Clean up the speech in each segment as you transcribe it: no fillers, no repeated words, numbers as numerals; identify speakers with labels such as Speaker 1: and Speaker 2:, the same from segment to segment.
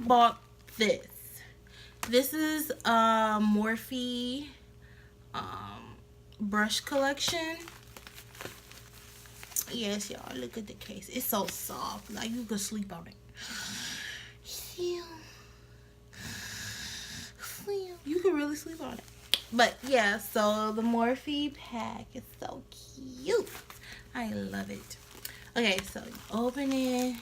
Speaker 1: bought this. This is a Morphe brush collection. Yes, y'all, look at the case. It's so soft. Like, you could sleep on it. You can really sleep on it. But, yeah, so the Morphe pack is so cute. I love it. Okay, so open it.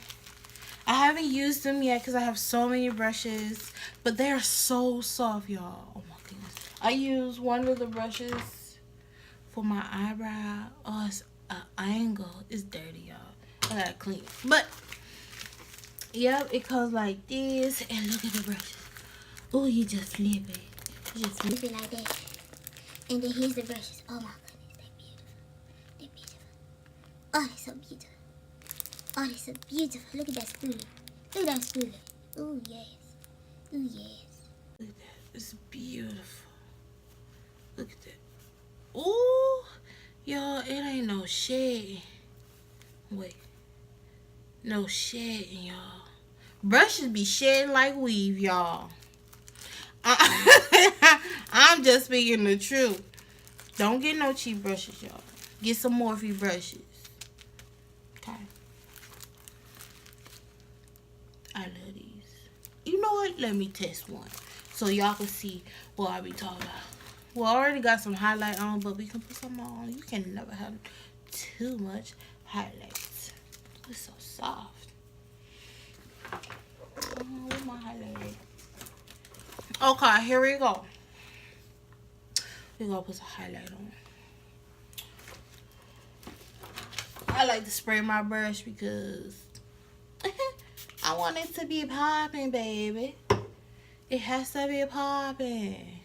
Speaker 1: I haven't used them yet because I have so many brushes. But they're so soft, y'all. Oh, my goodness. I use one of the brushes for my eyebrow. Oh, it's an angle. It's dirty, y'all. I gotta clean it. But, yep, it comes like this. And look at the brushes. Oh, you just flip it. You just flip it like that. And then here's the brushes. Oh, my goodness. They're beautiful. They're beautiful. Oh, they're so beautiful. Oh, they're so beautiful. Look at that spoolie. Look at that spoolie. Oh, yes. Oh, yes. Look at that. It's beautiful. Look at that. Oh, y'all, it ain't no shade. Wait. No shedding, y'all. Brushes be shedding like weave, y'all. I'm just speaking the truth. Don't get no cheap brushes, y'all. Get some Morphe brushes. Okay. I love these. You know what? Let me test one so y'all can see what I be talking about. Well, I already got some highlight on, but we can put some on. You can never have too much highlights. It's so soft. Where's my highlight? Okay, here we go. We're gonna put some highlight on. I like to spray my brush because I want it to be popping, baby. It has to be popping.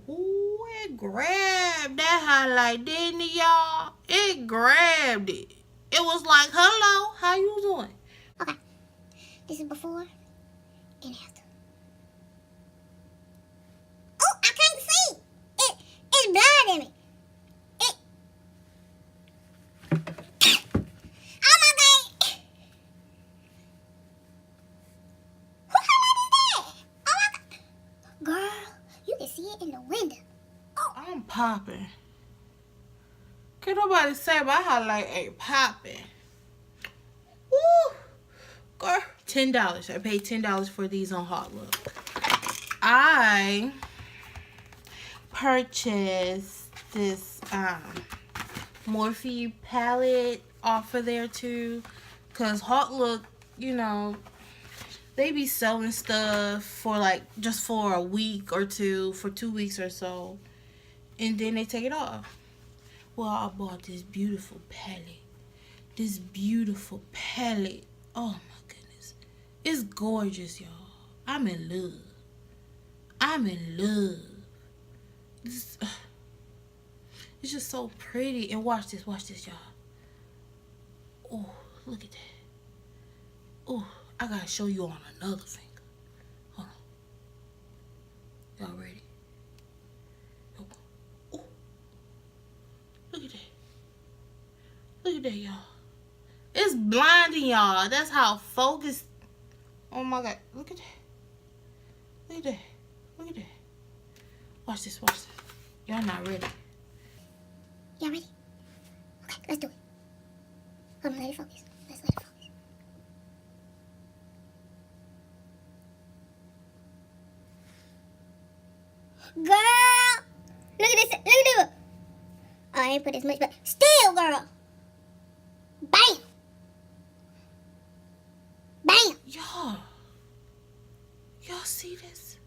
Speaker 1: Ooh, it grabbed that highlight, didn't it, y'all? It grabbed it. It was like, hello, how you doing?
Speaker 2: Okay, this is before and after. Oh, I can't see. It's blinding me. Oh my God. Who highlighted that? Oh my God. Girl, you can see it in the window.
Speaker 1: Oh, I'm popping. Can't nobody say my highlight ain't popping. Woo! Girl. $10. I paid $10 for these on Hot Look. I purchased this Morphe palette off of there too. Cause Hot Look, you know, they be selling stuff for like just for a week or two, for 2 weeks or so. And then they take it off. Well, I bought this beautiful palette. This beautiful palette. Oh my goodness. It's gorgeous, y'all. I'm in love. I'm in love. This, it's just so pretty. And watch this, y'all. Oh, look at that. Oh, I gotta show you on another finger. Hold on. Y'all ready? Oh, look at that. Look at that, y'all. It's blinding, y'all. That's how focused. Oh my God. Look at that. Look at that. Look at that. Watch this. Watch this. Y'all not ready.
Speaker 2: Y'all ready? Okay, let's do it. Hold on, let it focus. Let's let it focus. Girl! Look at this. Look at this. Oh, I ain't put as much, but still, girl. Bam! Bam!
Speaker 1: Y'all see this?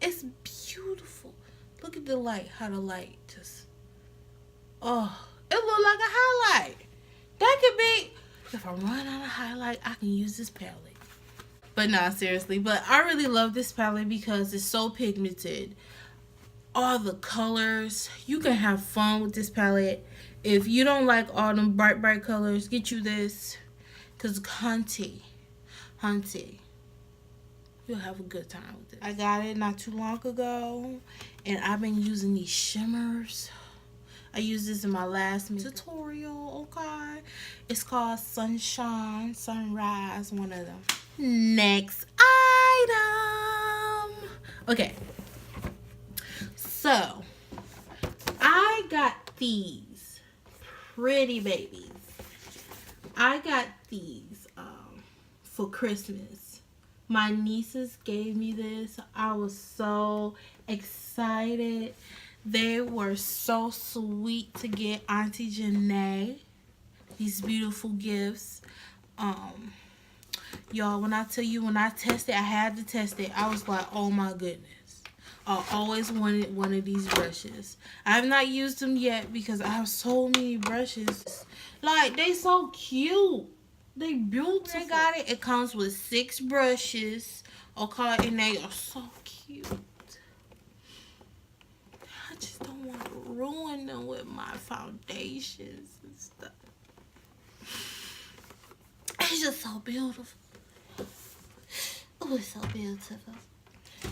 Speaker 1: It's beautiful. Look at the light. How the light just... Oh, it look like a highlight. That could be... If I run out of highlight, I can use this palette. But nah, seriously. But I really love this palette because it's so pigmented. All the colors. You can have fun with this palette. If you don't like all them bright colors, get you this. Because hunty. You'll have a good time with it. I got it not too long ago. And I've been using these shimmers. I used this in my last tutorial, okay? It's called Sunshine, Sunrise, one of them. Next item. Okay. So, I got these pretty babies. I got these for Christmas. My nieces gave me this. I was so excited. They were so sweet to get Auntie Janae. These beautiful gifts. Y'all, when I tell you, when I tested, I had to test it. I was like, oh my goodness. I always wanted one of these brushes. I have not used them yet because I have so many brushes. Like, they so cute. They beautiful. I got it. It comes with 6 brushes. Okay, and they are so cute. I just don't want to ruin them with my foundations and stuff. It's just so beautiful. Oh, it's so beautiful.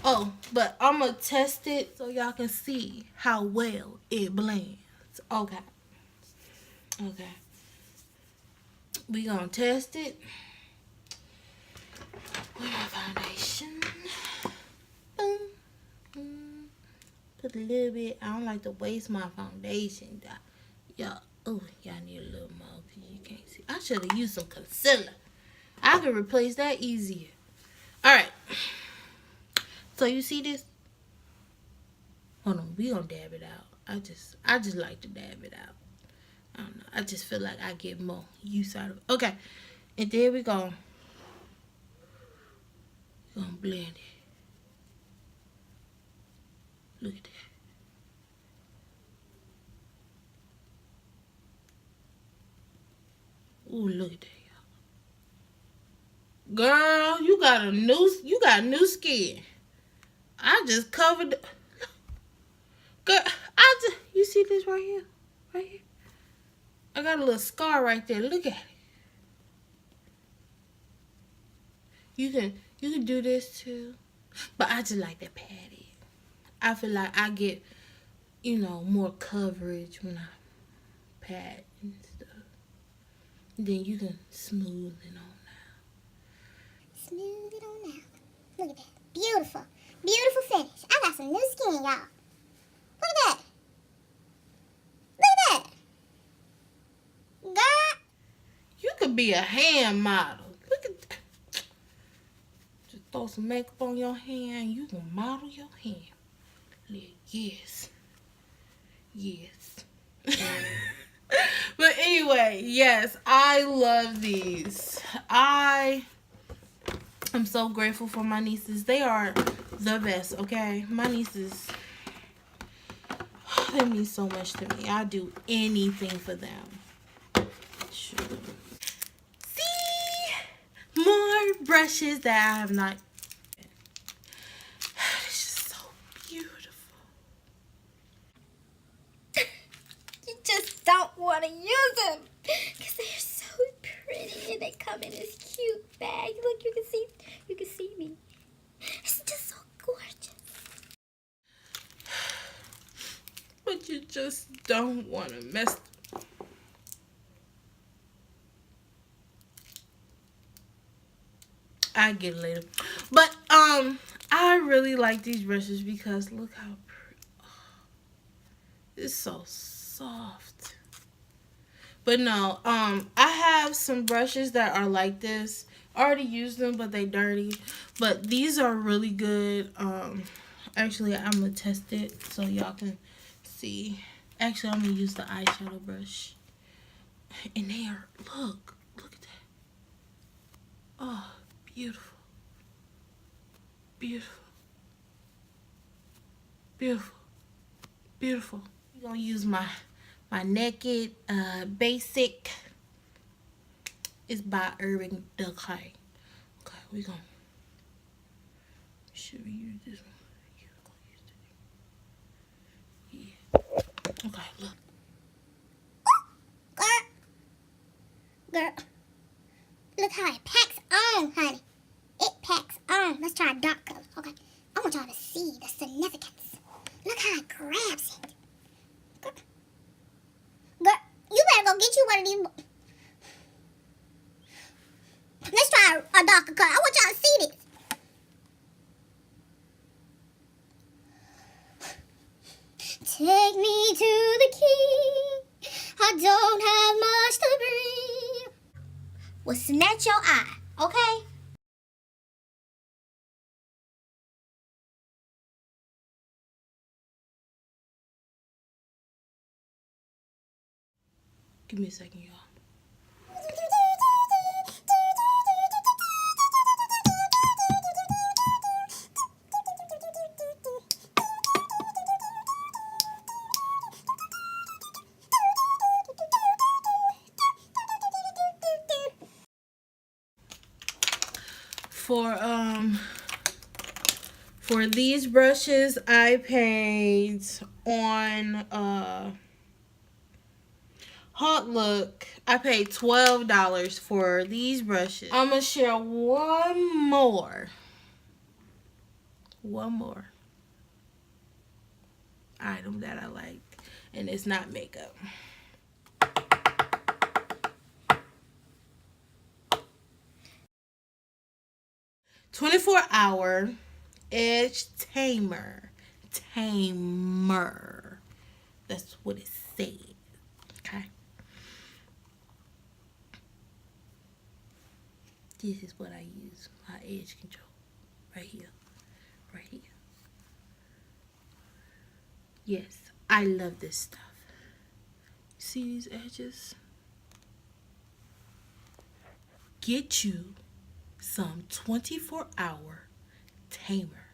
Speaker 1: Oh, but I'm going to test it so y'all can see how well it blends. Okay. Okay. We going to test it. With our foundation. Boom. Boom. Put a little bit. I don't like to waste my foundation. Y'all, oh, y'all need a little more because you can't see. I should have used some concealer. I could replace that easier. All right. So you see this? Hold on, we gonna dab it out. I just like to dab it out. I don't know. I just feel like I get more use out of it. Okay, and there we go. We're gonna blend it. Look at that. Ooh, look at that, y'all. Girl, you got new skin. I just covered. Girl, you see this right here? Right here? I got a little scar right there. Look at it. You can do this too. But I just like to pat it. I feel like I get, more coverage when I pat and stuff. Then you can smooth it on now.
Speaker 2: Smooth it on now. Look at that. Beautiful. Beautiful finish. I got some new skin, y'all. Look at that. Look at that. God.
Speaker 1: You could be a hand model. Look at that. Just throw some makeup on your hand. You can model your hand. Yes. Yes. But anyway, yes, I love these. I am so grateful for my nieces. They are the best, okay? My nieces, they mean so much to me. I do anything for them. Sure. See? More brushes that I have not. It's just so beautiful.
Speaker 2: You just don't want to use them because they're so pretty and they come in this cute bag. Look, you can see me. It's just so gorgeous.
Speaker 1: But you just don't want to mess. I get it later. But I really like these brushes because look how pretty. Oh, it's so soft. But no, I have some brushes that are like this. I already used them, but they dirty. But these are really good. Actually, I'm gonna test it so y'all can see. Actually, I'm gonna use the eyeshadow brush. And they are, look at that. Oh, beautiful. Beautiful. Beautiful. Beautiful. I'm gonna use my Naked Basic. It's by Urban Decay. Okay, we gonna. Should we use this one? Yeah. Okay, look.
Speaker 2: Girl, look how it packs on, honey. It packs on. Let's try a dark color. Okay, I want y'all to see the significance. Look how it grabs it. Girl, you better go get you one of these. Let's try a darker color. I want y'all Take me to the key. I don't have much to breathe. Well, snatch your eye, okay?
Speaker 1: Give me a second, y'all. For these brushes, I paid on Hot Look. I paid $12 for these brushes. I'm gonna share one more item that I like, and it's not makeup. 24-hour edge tamer. That's what it said. Okay. This is what I use. My edge control. Right here. Right here. Yes, I love this stuff. See these edges? Get you some 24-hour tamer.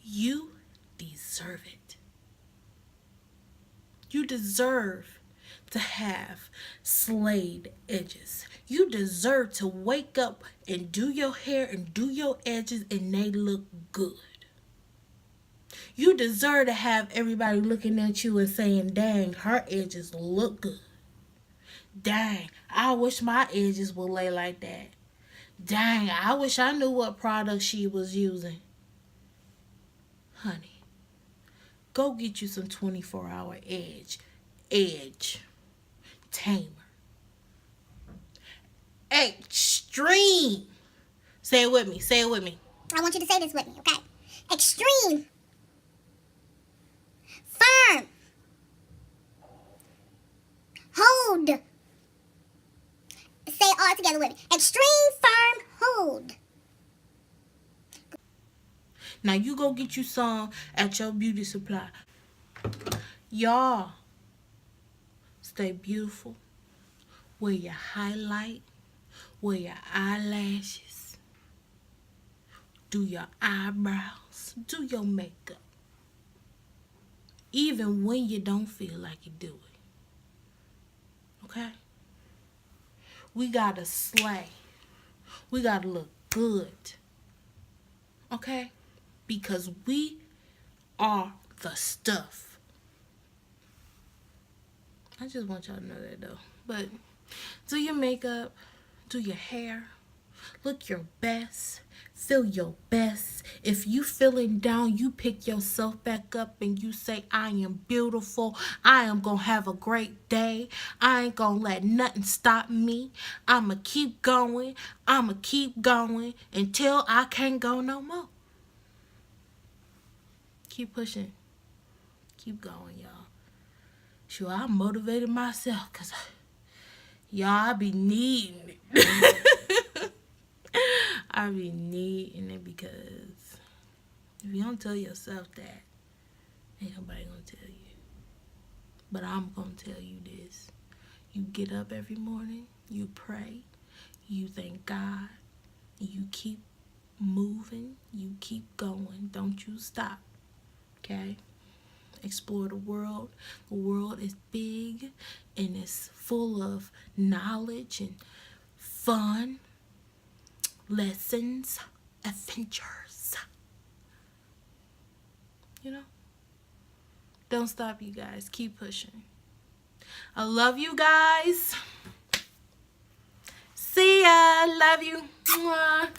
Speaker 1: You deserve it. You deserve to have slayed edges. You deserve to wake up and do your hair and do your edges and they look good. You deserve to have everybody looking at you and saying, dang, her edges look good. Dang, I wish my edges would lay like that. Dang, I wish I knew what product she was using. Honey, go get you some 24-hour edge tamer. Extreme. Say it with me. Say it with me.
Speaker 2: I want you to say this with me, okay? Extreme. Firm. Hold. Say it all together with me. Extreme, firm, hold.
Speaker 1: Now you go get you some at your beauty supply. Y'all, stay beautiful. Wear your highlight. Wear your eyelashes. Do your eyebrows. Do your makeup. Even when you don't feel like you do it. Okay? We gotta slay. We gotta look good. Okay? Because we are the stuff. I just want y'all to know that though. But do your makeup, do your hair, look your best, feel your best. If you feeling down, you pick yourself back up and you say, I am beautiful. I am going to have a great day. I ain't going to let nothing stop me. I'm going to keep going. I'm going to keep going until I can't go no more. Keep pushing. Keep going, y'all. Sure, I motivated myself because, y'all, I be needing it. I be needing it because if you don't tell yourself that, ain't nobody gonna tell you. But I'm gonna tell you this. You get up every morning, you pray, you thank God, you keep moving, you keep going. Don't you stop, okay? Explore the world. The world is big and it's full of knowledge and fun, lessons, adventures. You know? Don't stop, you guys. Keep pushing. I love you guys. See ya. Love you. Mwah.